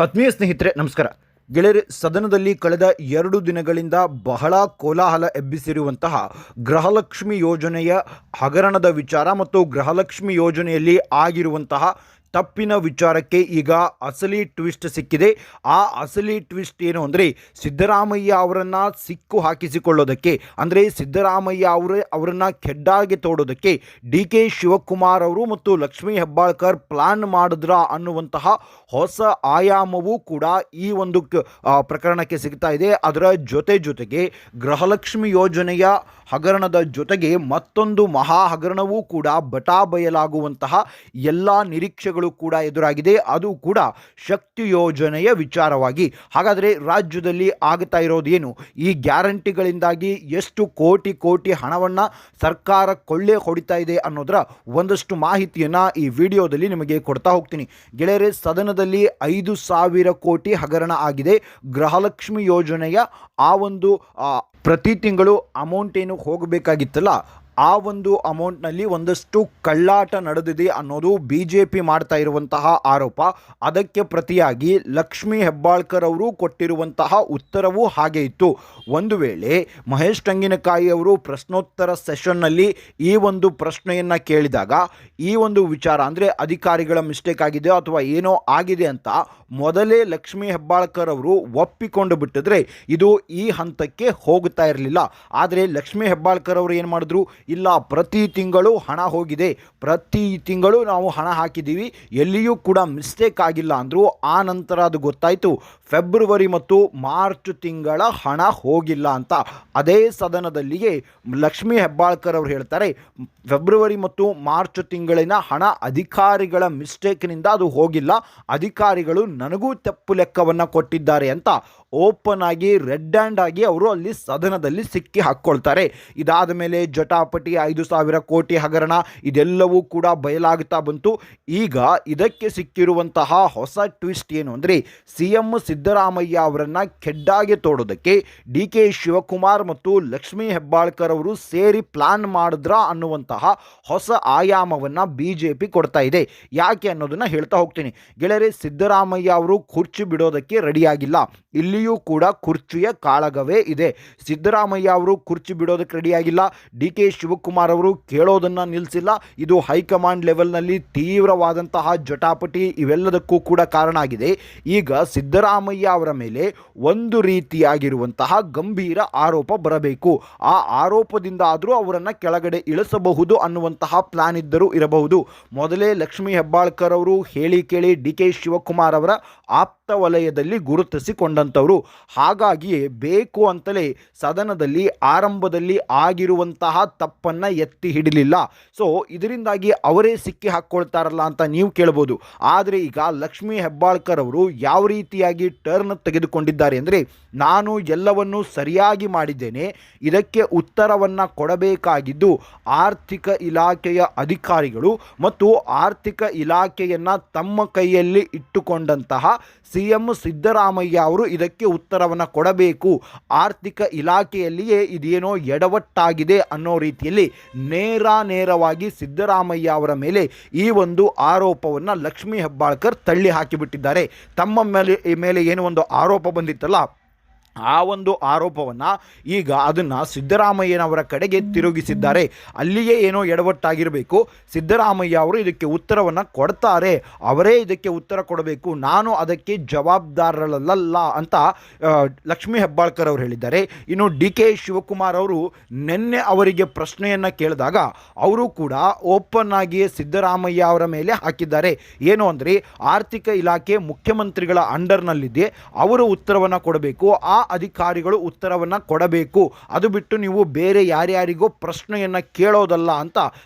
ಆತ್ಮೀಯ ಸ್ನೇಹಿತರೆ ನಮಸ್ಕಾರ. ಗೆಳೆಯರೆ, ಸದನದಲ್ಲಿ ಕಳೆದ 2 ದಿನಗಳಿಂದ ಬಹಳ ಕೋಲಾಹಲ ಎಬ್ಬಿಸಿರುವಂತಹ ಗೃಹಲಕ್ಷ್ಮಿ ಯೋಜನೆಯ ಹಗರಣದ ವಿಚಾರ ಮತ್ತು ಗೃಹಲಕ್ಷ್ಮಿ ಯೋಜನೆಯಲ್ಲಿ ಆಗಿರುವಂತಹ ತಪ್ಪಿನ ವಿಚಾರಕ್ಕೆ ಈಗ ಅಸಲಿ ಟ್ವಿಸ್ಟ್ ಸಿಕ್ಕಿದೆ. ಆ ಅಸಲಿ ಟ್ವಿಸ್ಟ್ ಏನು ಅಂದರೆ, ಸಿದ್ದರಾಮಯ್ಯ ಅವರನ್ನು ಸಿಕ್ಕು ಹಾಕಿಸಿಕೊಳ್ಳೋದಕ್ಕೆ, ಅಂದರೆ ಸಿದ್ದರಾಮಯ್ಯ ಅವರನ್ನು ಕೆಡ್ಡಾಗಿ ತೋಡೋದಕ್ಕೆ ಡಿ.ಕೆ. ಶಿವಕುಮಾರ್ ಅವರು ಮತ್ತು ಲಕ್ಷ್ಮೀ ಹೆಬ್ಬಾಳ್ಕರ್ ಪ್ಲಾನ್ ಮಾಡಿದ್ರ ಅನ್ನುವಂತಹ ಹೊಸ ಆಯಾಮವೂ ಕೂಡ ಈ ಒಂದು ಪ್ರಕರಣಕ್ಕೆ ಸಿಗ್ತಾ ಇದೆ. ಅದರ ಜೊತೆಗೆ ಗೃಹಲಕ್ಷ್ಮಿ ಯೋಜನೆಯ ಹಗರಣದ ಜೊತೆಗೆ ಮತ್ತೊಂದು ಮಹಾ ಹಗರಣವೂ ಕೂಡ ಬಯಲಾಗುವಂತಹ ಎಲ್ಲ ನಿರೀಕ್ಷೆಗಳು ಕೂಡ ಎದುರಾಗಿದೆ. ಅದು ಕೂಡ ಶಕ್ತಿ ಯೋಜನೆಯ ವಿಚಾರವಾಗಿ. ಹಾಗಾದರೆ ರಾಜ್ಯದಲ್ಲಿ ಆಗುತ್ತಾ ಇರೋದೇನು? ಈ ಗ್ಯಾರಂಟಿಗಳಿಂದಾಗಿ ಎಷ್ಟು ಕೋಟಿ ಹಣವನ್ನು ಸರ್ಕಾರ ಕೊಳ್ಳೆ ಹೊಡಿತಾ ಇದೆ ಅನ್ನೋದರ ಒಂದಷ್ಟು ಮಾಹಿತಿಯನ್ನು ಈ ವಿಡಿಯೋದಲ್ಲಿ ನಿಮಗೆ ಕೊಡ್ತಾ ಹೋಗ್ತೀನಿ. ಗೆಳೆಯರೆ, ಸದನದಲ್ಲಿ 5,000 ಕೋಟಿ ಹಗರಣ ಆಗಿದೆ. ಗೃಹಲಕ್ಷ್ಮಿ ಯೋಜನೆಯ ಆ ಒಂದು ಪ್ರತಿ ತಿಂಗಳು ಅಮೌಂಟ್ ಏನು ಹೋಗಬೇಕಾಗಿತ್ತಲ್ಲ, ಆ ಒಂದು ಅಮೌಂಟ್ನಲ್ಲಿ ಒಂದಷ್ಟು ಕಳ್ಳಾಟ ನಡೆದಿದೆ ಅನ್ನೋದು BJP ಮಾಡ್ತಾ ಇರುವಂತಹ ಆರೋಪ. ಅದಕ್ಕೆ ಪ್ರತಿಯಾಗಿ ಲಕ್ಷ್ಮೀ ಹೆಬ್ಬಾಳ್ಕರ್ ಅವರು ಕೊಟ್ಟಿರುವಂತಹ ಉತ್ತರವೂ ಹಾಗೆ ಇತ್ತು. ಒಂದು ವೇಳೆ ಮಹೇಶ್ ಟಂಗಿನಕಾಯಿ ಅವರು ಪ್ರಶ್ನೋತ್ತರ ಸೆಷನ್ನಲ್ಲಿ ಈ ಒಂದು ಪ್ರಶ್ನೆಯನ್ನು ಕೇಳಿದಾಗ ಈ ಒಂದು ವಿಚಾರ ಅಂದರೆ ಅಧಿಕಾರಿಗಳ ಮಿಸ್ಟೇಕ್ ಆಗಿದೆ ಅಥವಾ ಏನೋ ಆಗಿದೆ ಅಂತ ಮೊದಲೇ ಲಕ್ಷ್ಮೀ ಹೆಬ್ಬಾಳ್ಕರ್ ಅವರು ಒಪ್ಪಿಕೊಂಡು ಬಿಟ್ಟಿದ್ರೆ ಇದು ಈ ಹಂತಕ್ಕೆ ಹೋಗುತ್ತಾ ಇರಲಿಲ್ಲ. ಆದರೆ ಲಕ್ಷ್ಮೀ ಹೆಬ್ಬಾಳ್ಕರ್ ಅವರು ಏನು ಮಾಡಿದ್ರು, ಇಲ್ಲ, ಪ್ರತಿ ತಿಂಗಳು ಹಣ ಹೋಗಿದೆ, ಪ್ರತಿ ತಿಂಗಳು ನಾವು ಹಣ ಹಾಕಿದ್ದೀವಿ, ಎಲ್ಲಿಯೂ ಕೂಡ ಮಿಸ್ಟೇಕ್ ಆಗಿಲ್ಲ ಅಂದರು. ಆ ನಂತರ ಅದು ಗೊತ್ತಾಯಿತು, ಫೆಬ್ರವರಿ ಮತ್ತು ಮಾರ್ಚ್ ತಿಂಗಳ ಹಣ ಹೋಗಿಲ್ಲ ಅಂತ. ಅದೇ ಸದನದಲ್ಲಿಯೇ ಲಕ್ಷ್ಮೀ ಹೆಬ್ಬಾಳ್ಕರ್ ಅವರು ಹೇಳ್ತಾರೆ, ಫೆಬ್ರವರಿ ಮತ್ತು ಮಾರ್ಚ್ ತಿಂಗಳಿನ ಹಣ ಅಧಿಕಾರಿಗಳ ಮಿಸ್ಟೇಕ್ನಿಂದ ಅದು ಹೋಗಿಲ್ಲ, ಅಧಿಕಾರಿಗಳು ನನಗೂ ತಪ್ಪು ಲೆಕ್ಕವನ್ನು ಕೊಟ್ಟಿದ್ದಾರೆ ಅಂತ ಓಪನ್ ಆಗಿ ರೆಡ್ ಹ್ಯಾಂಡ್ ಆಗಿ ಅವರು ಅಲ್ಲಿ ಸದನದಲ್ಲಿ ಸಿಕ್ಕಿ ಹಾಕ್ಕೊಳ್ತಾರೆ. ಇದಾದ ಮೇಲೆ ಜಟಾಪಟಿ 5,000 ಕೋಟಿ ಹಗರಣ ಇದೆಲ್ಲವೂ ಕೂಡ ಬಯಲಾಗುತ್ತಾ ಬಂತು. ಈಗ ಇದಕ್ಕೆ ಸಿಕ್ಕಿರುವಂತಹ ಹೊಸ ಟ್ವಿಸ್ಟ್ ಏನು ಅಂದರೆ, CM ಸಿದ್ದರಾಮಯ್ಯ ಅವರನ್ನು ಕೆಡ್ಡಾಗಿ ತೋಡೋದಕ್ಕೆ ಡಿ.ಕೆ. ಶಿವಕುಮಾರ್ ಮತ್ತು ಲಕ್ಷ್ಮೀ ಹೆಬ್ಬಾಳ್ಕರ್ ಅವರು ಸೇರಿ ಪ್ಲಾನ್ ಮಾಡಿದ್ರ ಅನ್ನುವಂತಹ ಹೊಸ ಆಯಾಮವನ್ನು BJP ಕೊಡ್ತಾ ಇದೆ. ಯಾಕೆ ಅನ್ನೋದನ್ನು ಹೇಳ್ತಾ ಹೋಗ್ತೀನಿ. ಗೆಳೆಯರೆ, ಸಿದ್ದರಾಮಯ್ಯ ಅವರು ಕುರ್ಚಿ ಬಿಡೋದಕ್ಕೆ ರೆಡಿಯಾಗಿಲ್ಲ. ಇಲ್ಲಿಯೂ ಕೂಡ ಕುರ್ಚಿಯ ಕಾಳಗವೇ ಇದೆ. ಸಿದ್ದರಾಮಯ್ಯ ಅವರು ಕುರ್ಚಿ ಬಿಡೋದಕ್ಕೆ ರೆಡಿಯಾಗಿಲ್ಲ. ಡಿ.ಕೆ. ಶಿವಕುಮಾರ್ ಅವರು ಕೇಳೋದನ್ನು ನಿಲ್ಲಿಸಿಲ್ಲ. ಇದು ಹೈಕಮಾಂಡ್ ಲೆವೆಲ್ನಲ್ಲಿ ತೀವ್ರವಾದಂತಹ ಜಟಾಪಟಿ ಇವೆಲ್ಲದಕ್ಕೂ ಕೂಡ ಕಾರಣ ಆಗಿದೆ. ಈಗ ಸಿದ್ದರಾಮಯ್ಯ ಅವರ ಮೇಲೆ ಒಂದು ರೀತಿಯಾಗಿರುವಂತಹ ಗಂಭೀರ ಆರೋಪ ಬರಬೇಕು. ಆ ಆರೋಪದಿಂದ ಆದರೂ ಅವರನ್ನು ಕೆಳಗಡೆ ಇಳಿಸಬಹುದು ಅನ್ನುವಂತಹ ಪ್ಲಾನ್ ಇದ್ದರೂ ಇರಬಹುದು. ಮೊದಲೇ ಲಕ್ಷ್ಮೀ ಹೆಬ್ಬಾಳ್ಕರ್ ಅವರು ಹೇಳಿ ಕೇಳಿ ಡಿ.ಕೆ. ಶಿವಕುಮಾರ್ ಅವರ ಆಪ್ತ ವಲಯದಲ್ಲಿ ಗುರುತಿಸಿಕೊಂಡಂಥವರು. ಹಾಗಾಗಿಯೇ ಬೇಕು ಅಂತಲೇ ಸದನದಲ್ಲಿ ಆರಂಭದಲ್ಲಿ ಆಗಿರುವಂತಹ ತಪ್ಪನ್ನು ಎತ್ತಿ ಹಿಡಿಲಿಲ್ಲ. ಸೊ ಇದರಿಂದಾಗಿ ಅವರೇ ಸಿಕ್ಕಿ ಹಾಕ್ಕೊಳ್ತಾರಲ್ಲ ಅಂತ ನೀವು ಕೇಳ್ಬೋದು. ಆದರೆ ಈಗ ಲಕ್ಷ್ಮೀ ಹೆಬ್ಬಾಳ್ಕರ್ ಅವರು ಯಾವ ರೀತಿಯಾಗಿ ಟರ್ನ್ ತೆಗೆದುಕೊಂಡಿದ್ದಾರೆ ಅಂದರೆ, ನಾನು ಎಲ್ಲವನ್ನೂ ಸರಿಯಾಗಿ ಮಾಡಿದ್ದೇನೆ, ಇದಕ್ಕೆ ಉತ್ತರವನ್ನು ಕೊಡಬೇಕಾಗಿದ್ದು ಆರ್ಥಿಕ ಇಲಾಖೆಯ ಅಧಿಕಾರಿಗಳು ಮತ್ತು ಆರ್ಥಿಕ ಇಲಾಖೆಯನ್ನು ತಮ್ಮ ಕೈಯಲ್ಲಿ ಇಟ್ಟುಕೊಂಡಂತಹ CM ಸಿದ್ದರಾಮಯ್ಯ ಅವರು ಇದಕ್ಕೆ ಉತ್ತರವನ್ನು ಕೊಡಬೇಕು. ಆರ್ಥಿಕ ಇಲಾಖೆಯಲ್ಲಿಯೇ ಇದೇನೋ ಎಡವಟ್ಟಾಗಿದೆ ಅನ್ನೋ ರೀತಿಯಲ್ಲಿ ನೇರವಾಗಿ ಸಿದ್ದರಾಮಯ್ಯ ಅವರ ಮೇಲೆ ಈ ಒಂದು ಆರೋಪವನ್ನು ಲಕ್ಷ್ಮೀ ಹೆಬ್ಬಾಳ್ಕರ್ ತಳ್ಳಿ ಹಾಕಿಬಿಟ್ಟಿದ್ದಾರೆ. ತಮ್ಮ ಮೇಲೆ ಏನು ಒಂದು ಆರೋಪ ಬಂದಿತ್ತಲ್ಲ, ಆ ಒಂದು ಆರೋಪವನ್ನು ಈಗ ಅದನ್ನು ಸಿದ್ದರಾಮಯ್ಯನವರ ಕಡೆಗೆ ತಿರುಗಿಸಿದ್ದಾರೆ. ಅಲ್ಲಿಯೇ ಏನೋ ಎಡವಟ್ಟಾಗಿರಬೇಕು, ಸಿದ್ದರಾಮಯ್ಯ ಅವರು ಇದಕ್ಕೆ ಉತ್ತರವನ್ನು ಕೊಡ್ತಾರೆ, ಅವರೇ ಇದಕ್ಕೆ ಉತ್ತರ ಕೊಡಬೇಕು, ನಾನು ಅದಕ್ಕೆ ಜವಾಬ್ದಾರರಲ್ಲ ಅಂತ ಲಕ್ಷ್ಮೀ ಹೆಬ್ಬಾಳ್ಕರ್ ಅವರು ಹೇಳಿದ್ದಾರೆ. ಇನ್ನು ಡಿ.ಕೆ. ಶಿವಕುಮಾರ್ ಅವರು ನಿನ್ನೆ ಅವರಿಗೆ ಪ್ರಶ್ನೆಯನ್ನು ಕೇಳಿದಾಗ ಅವರು ಕೂಡ ಓಪನ್ ಆಗಿ ಸಿದ್ದರಾಮಯ್ಯ ಅವರ ಮೇಲೆ ಹಾಕಿದ್ದಾರೆ. ಏನು ಅಂದರೆ, ಆರ್ಥಿಕ ಇಲಾಖೆ ಮುಖ್ಯಮಂತ್ರಿಗಳ ಅಂಡರ್ನಲ್ಲಿದೆ, ಅವರು ಉತ್ತರವನ್ನು ಕೊಡಬೇಕು, ಆ ಅಧಿಕಾರಿಗಳು ಉತ್ತರವನ್ನು ಕೊಡಬೇಕು, ಅದು ಬಿಟ್ಟು ನೀವು ಬೇರೆ ಯಾರ್ಯಾರಿಗೋ ಪ್ರಶ್ನೆಯನ್ನು ಕೇಳೋದಲ್ಲ ಅಂತ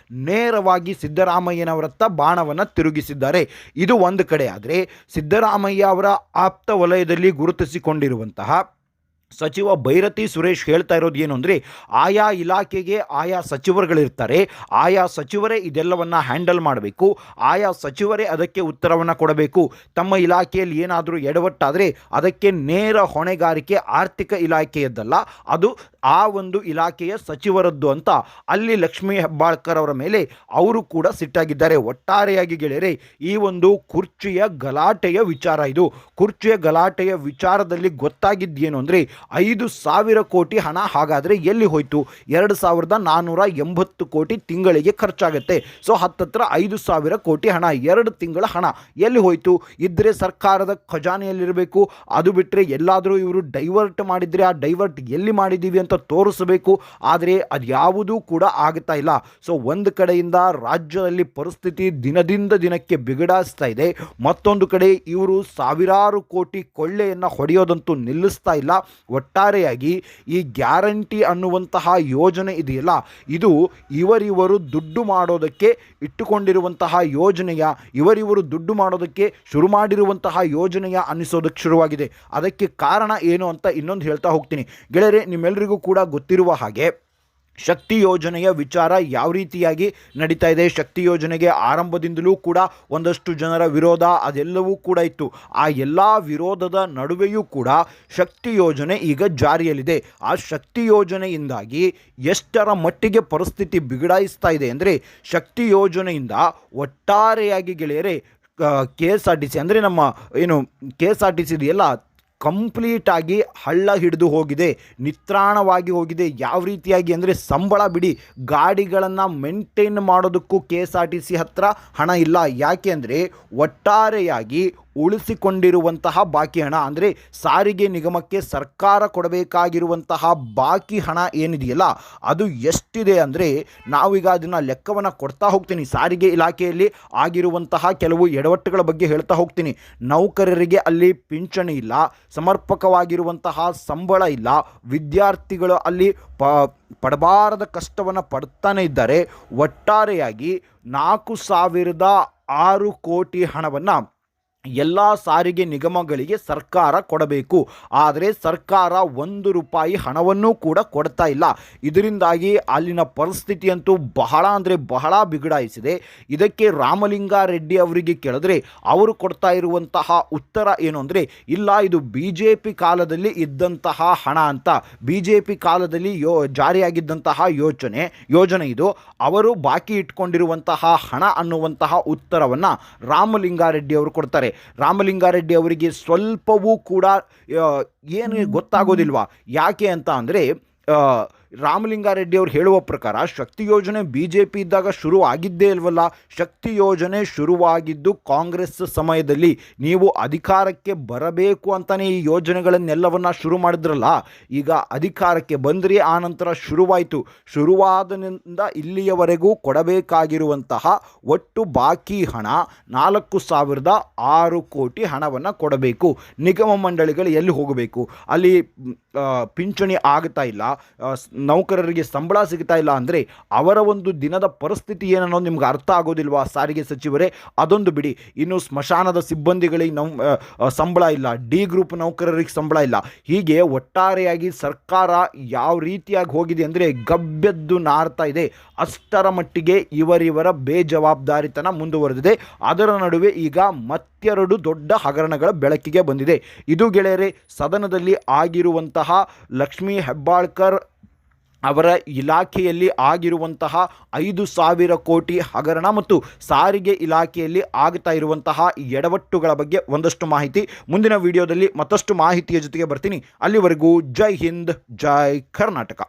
ನೇರವಾಗಿ ಸಿದ್ದರಾಮಯ್ಯನವರತ್ತ ಬಾಣವನ್ನು ತಿರುಗಿಸಿದ್ದಾರೆ. ಇದು ಒಂದು ಕಡೆ. ಆದರೆ ಸಿದ್ದರಾಮಯ್ಯ ಅವರ ಆಪ್ತ ವಲಯದಲ್ಲಿ ಗುರುತಿಸಿಕೊಂಡಿರುವಂತಹ ಸಚಿವ ಭೈರತಿ ಸುರೇಶ್ ಹೇಳ್ತಾ ಇರೋದು ಏನು ಅಂದರೆ, ಆಯಾ ಇಲಾಖೆಗೆ ಆಯಾ ಸಚಿವರುಗಳಿರ್ತಾರೆ, ಆಯಾ ಸಚಿವರೇ ಇದೆಲ್ಲವನ್ನು ಹ್ಯಾಂಡಲ್ ಮಾಡಬೇಕು, ಆಯಾ ಸಚಿವರೇ ಅದಕ್ಕೆ ಉತ್ತರವನ್ನು ಕೊಡಬೇಕು. ತಮ್ಮ ಇಲಾಖೆಯಲ್ಲಿ ಏನಾದರೂ ಎಡವಟ್ಟಾದರೆ ಅದಕ್ಕೆ ನೇರ ಹೊಣೆಗಾರಿಕೆ ಆರ್ಥಿಕ ಇಲಾಖೆಯದ್ದಲ್ಲ, ಅದು ಆ ಒಂದು ಇಲಾಖೆಯ ಸಚಿವರದ್ದು ಅಂತ ಅಲ್ಲಿ ಲಕ್ಷ್ಮೀ ಹೆಬ್ಬಾಳ್ಕರ್ ಅವರ ಮೇಲೆ ಅವರು ಕೂಡ ಸಿಟ್ಟಾಗಿದ್ದಾರೆ. ಒಟ್ಟಾರೆಯಾಗಿ ಗೆಳೆಯರೆ, ಈ ಒಂದು ಕುರ್ಚಿಯ ಗಲಾಟೆಯ ವಿಚಾರ ಇದು. ಕುರ್ಚಿಯ ಗಲಾಟೆಯ ವಿಚಾರದಲ್ಲಿ ಗೊತ್ತಾಗಿದ್ದೇನು ಅಂದರೆ, 5,000 ಕೋಟಿ ಹಣ ಹಾಗಾದರೆ ಎಲ್ಲಿ ಹೋಯಿತು? 2,480 ಕೋಟಿ ತಿಂಗಳಿಗೆ ಖರ್ಚಾಗುತ್ತೆ. ಸೊ ಹತ್ತತ್ರ 5,000 ಕೋಟಿ ಹಣ, 2 ತಿಂಗಳ ಹಣ ಎಲ್ಲಿ ಹೋಯಿತು? ಇದ್ದರೆ ಸರ್ಕಾರದ ಖಜಾನೆಯಲ್ಲಿರಬೇಕು. ಅದು ಬಿಟ್ಟರೆ ಎಲ್ಲಾದರೂ ಇವರು ಡೈವರ್ಟ್ ಮಾಡಿದರೆ ಆ ಡೈವರ್ಟ್ ಎಲ್ಲಿ ಮಾಡಿದ್ದೀವಿ ಅಂತ ತೋರಿಸಬೇಕು. ಆದರೆ ಅದು ಯಾವುದೂ ಕೂಡ ಆಗ್ತಾ ಇಲ್ಲ. ಸೊ ಒಂದು ಕಡೆಯಿಂದ ರಾಜ್ಯದಲ್ಲಿ ಪರಿಸ್ಥಿತಿ ದಿನದಿಂದ ದಿನಕ್ಕೆ ಬಿಗಡಾಯಿಸ್ತಾ ಇದೆ, ಮತ್ತೊಂದು ಕಡೆ ಇವರು ಸಾವಿರಾರು ಕೋಟಿ ಕೊಳ್ಳೆಯನ್ನು ಹೊಡೆಯೋದಂತೂ ನಿಲ್ಲಿಸ್ತಾ ಇಲ್ಲ. ಒಟ್ಟಾರೆಯಾಗಿ ಈ ಗ್ಯಾರಂಟಿ ಅನ್ನುವಂತಹ ಯೋಜನೆ ಇದೆಯಲ್ಲ, ಇದು ಇವರಿವರು ದುಡ್ಡು ಮಾಡೋದಕ್ಕೆ ಇಟ್ಟುಕೊಂಡಿರುವಂತಹ ಯೋಜನೆಯ, ಇವರಿವರು ದುಡ್ಡು ಮಾಡೋದಕ್ಕೆ ಶುರು ಮಾಡಿರುವಂತಹ ಯೋಜನೆಯ ಅನ್ನಿಸೋದಕ್ಕೆ ಶುರುವಾಗಿದೆ. ಅದಕ್ಕೆ ಕಾರಣ ಏನು ಅಂತ ಇನ್ನೊಂದು ಹೇಳ್ತಾ ಹೋಗ್ತೀನಿ ಗೆಳೆಯರೆ. ನಿಮ್ಮೆಲ್ಲರಿಗೂ ಕೂಡ ಗೊತ್ತಿರುವ ಹಾಗೆ ಶಕ್ತಿ ಯೋಜನೆಯ ವಿಚಾರ ಯಾವ ರೀತಿಯಾಗಿ ನಡೀತಾ ಇದೆ. ಶಕ್ತಿ ಯೋಜನೆಗೆ ಆರಂಭದಿಂದಲೂ ಕೂಡ ಒಂದಷ್ಟು ಜನರ ವಿರೋಧ ಅದೆಲ್ಲವೂ ಕೂಡ ಇತ್ತು. ಆ ಎಲ್ಲ ವಿರೋಧದ ನಡುವೆಯೂ ಕೂಡ ಶಕ್ತಿ ಯೋಜನೆ ಈಗ ಜಾರಿಯಲ್ಲಿದೆ. ಆ ಶಕ್ತಿ ಯೋಜನೆಯಿಂದಾಗಿ ಎಷ್ಟರ ಮಟ್ಟಿಗೆ ಪರಿಸ್ಥಿತಿ ಬಿಗಡಾಯಿಸ್ತಾ ಇದೆ ಅಂದರೆ, ಶಕ್ತಿ ಯೋಜನೆಯಿಂದ ಒಟ್ಟಾರೆಯಾಗಿ ಗೆಳೆಯರೆ KSRTC ಅಂದರೆ ನಮ್ಮ ಏನು KSRTC ಇದೆಯಲ್ಲ, ಕಂಪ್ಲೀಟಾಗಿ ಹಳ್ಳ ಹಿಡಿದು ಹೋಗಿದೆ, ನಿತ್ರಾಣವಾಗಿ ಹೋಗಿದೆ. ಯಾವ ರೀತಿಯಾಗಿ ಅಂದರೆ, ಸಂಬಳ ಬಿಡಿ, ಗಾಡಿಗಳನ್ನು ಮೇಂಟೈನ್ ಮಾಡೋದಕ್ಕೂ KSRTC ಹತ್ರ ಹಣ ಇಲ್ಲ. ಯಾಕೆ ಅಂದರೆ ಒಟ್ಟಾರೆಯಾಗಿ ಉಳಿಸಿಕೊಂಡಿರುವಂತಹ ಬಾಕಿ ಹಣ ಅಂದರೆ ಸಾರಿಗೆ ನಿಗಮಕ್ಕೆ ಸರ್ಕಾರ ಕೊಡಬೇಕಾಗಿರುವಂತಹ ಬಾಕಿ ಹಣ ಏನಿದೆಯಲ್ಲ, ಅದು ಎಷ್ಟಿದೆ ಅಂದರೆ ನಾವೀಗ ಅದನ್ನು ಲೆಕ್ಕವನ್ನು ಕೊಡ್ತಾ ಹೋಗ್ತೀನಿ. ಸಾರಿಗೆ ಇಲಾಖೆಯಲ್ಲಿ ಆಗಿರುವಂತಹ ಕೆಲವು ಎಡವಟ್ಟುಗಳ ಬಗ್ಗೆ ಹೇಳ್ತಾ ಹೋಗ್ತೀನಿ. ನೌಕರರಿಗೆ ಅಲ್ಲಿ ಪಿಂಚಣಿ ಇಲ್ಲ, ಸಮರ್ಪಕವಾಗಿರುವಂತಹ ಸಂಬಳ ಇಲ್ಲ, ವಿದ್ಯಾರ್ಥಿಗಳು ಅಲ್ಲಿ ಪಡಬಾರದ ಕಷ್ಟವನ್ನು ಪಡ್ತಾನೆ ಇದ್ದಾರೆ. ಒಟ್ಟಾರೆಯಾಗಿ 4,006 ಕೋಟಿ ಹಣವನ್ನು ಎಲ್ಲ ಸಾರಿಗೆ ನಿಗಮಗಳಿಗೆ ಸರ್ಕಾರ ಕೊಡಬೇಕು. ಆದರೆ ಸರ್ಕಾರ 1 ರೂಪಾಯಿ ಹಣವನ್ನೂ ಕೂಡ ಕೊಡ್ತಾ ಇಲ್ಲ. ಇದರಿಂದಾಗಿ ಅಲ್ಲಿನ ಪರಿಸ್ಥಿತಿಯಂತೂ ಬಹಳ ಅಂದರೆ ಬಹಳ ಬಿಗಡಾಯಿಸಿದೆ. ಇದಕ್ಕೆ ರಾಮಲಿಂಗಾರೆಡ್ಡಿ ಅವರಿಗೆ ಕೇಳಿದ್ರೆ ಅವರು ಕೊಡ್ತಾ ಇರುವಂತಹ ಉತ್ತರ ಏನು ಅಂದರೆ, ಇಲ್ಲ ಇದು BJP ಕಾಲದಲ್ಲಿ ಇದ್ದಂತಹ ಹಣ ಅಂತ, BJP ಕಾಲದಲ್ಲಿ ಜಾರಿಯಾಗಿದ್ದಂತಹ ಯೋಜನೆ ಇದು, ಅವರು ಬಾಕಿ ಇಟ್ಕೊಂಡಿರುವಂತಹ ಹಣ ಅನ್ನುವಂತಹ ಉತ್ತರವನ್ನು ರಾಮಲಿಂಗಾರೆಡ್ಡಿ ಅವರು ಕೊಡ್ತಾರೆ. ರಾಮಲಿಂಗಾರೆಡ್ಡಿ ಅವರಿಗೆ ಸ್ವಲ್ಪವೂ ಕೂಡ ಏನು ಗೊತ್ತಾಗೋದಿಲ್ವಾ? ಯಾಕೆ ಅಂತ ಅಂದರೆ, ರಾಮಲಿಂಗಾರೆಡ್ಡಿ ಅವರು ಹೇಳುವ ಪ್ರಕಾರ ಶಕ್ತಿ ಯೋಜನೆ BJP ಇದ್ದಾಗ ಶುರು ಆಗಿದ್ದೇ ಇಲ್ವಲ್ಲ. ಶಕ್ತಿ ಯೋಜನೆ ಶುರುವಾಗಿದ್ದು ಕಾಂಗ್ರೆಸ್ ಸಮಯದಲ್ಲಿ. ನೀವು ಅಧಿಕಾರಕ್ಕೆ ಬರಬೇಕು ಅಂತಲೇ ಈ ಯೋಜನೆಗಳನ್ನೆಲ್ಲವನ್ನು ಶುರು ಮಾಡಿದ್ರಲ್ಲ, ಈಗ ಅಧಿಕಾರಕ್ಕೆ ಬಂದ್ರಿ, ಆನಂತರ ಶುರುವಾಯಿತು. ಶುರುವಾದನಿಂದ ಇಲ್ಲಿಯವರೆಗೂ ಕೊಡಬೇಕಾಗಿರುವಂತಹ ಒಟ್ಟು ಬಾಕಿ ಹಣ 4,006 ಕೋಟಿ ಹಣವನ್ನು ಕೊಡಬೇಕು. ನಿಗಮ ಮಂಡಳಿಗಳು ಎಲ್ಲಿ ಹೋಗಬೇಕು? ಅಲ್ಲಿ ಪಿಂಚಣಿ ಆಗ್ತಾ ಇಲ್ಲ, ನೌಕರರಿಗೆ ಸಂಬಳ ಸಿಗ್ತಾ ಇಲ್ಲ ಅಂದರೆ ಅವರ ಒಂದು ದಿನದ ಪರಿಸ್ಥಿತಿ ಏನನ್ನೋದು ನಿಮ್ಗೆ ಅರ್ಥ ಆಗೋದಿಲ್ವಾ ಸಾರಿಗೆ ಸಚಿವರೇ? ಅದೊಂದು ಬಿಡಿ, ಇನ್ನು ಸ್ಮಶಾನದ ಸಿಬ್ಬಂದಿಗಳಿಗೆ ಸಂಬಳ ಇಲ್ಲ, D ಗ್ರೂಪ್ ನೌಕರರಿಗೆ ಸಂಬಳ ಇಲ್ಲ. ಹೀಗೆ ಒಟ್ಟಾರೆಯಾಗಿ ಸರ್ಕಾರ ಯಾವ ರೀತಿಯಾಗಿ ಹೋಗಿದೆ ಅಂದರೆ ಗಬ್ಬೆದ್ದು ನಾರ್ತಾ ಇದೆ. ಅಷ್ಟರ ಮಟ್ಟಿಗೆ ಇವರಿವರ ಬೇಜವಾಬ್ದಾರಿತನ ಮುಂದುವರೆದಿದೆ. ಅದರ ನಡುವೆ ಈಗ ಮತ್ತೆರಡು ದೊಡ್ಡ ಹಗರಣಗಳ ಬೆಳಕಿಗೆ ಬಂದಿದೆ. ಇದು ಗೆಳೆಯರೆ ಸದನದಲ್ಲಿ ಆಗಿರುವಂತಹ ಲಕ್ಷ್ಮೀ ಹೆಬ್ಬಾಳ್ಕರ್ ಅವರ ಇಲಾಖೆಯಲ್ಲಿ ಆಗಿರುವಂತಹ 5,000 ಕೋಟಿ ಹಗರಣ ಮತ್ತು ಸಾರಿಗೆ ಇಲಾಖೆಯಲ್ಲಿ ಆಗ್ತಾ ಇರುವಂತಹ ಎಡವಟ್ಟುಗಳ ಬಗ್ಗೆ ಒಂದಷ್ಟು ಮಾಹಿತಿ. ಮುಂದಿನ ವಿಡಿಯೋದಲ್ಲಿ ಮತ್ತಷ್ಟು ಮಾಹಿತಿಯ ಜೊತೆಗೆ ಬರ್ತೀನಿ. ಅಲ್ಲಿವರೆಗೂ ಜೈ ಹಿಂದ್, ಜೈ ಕರ್ನಾಟಕ.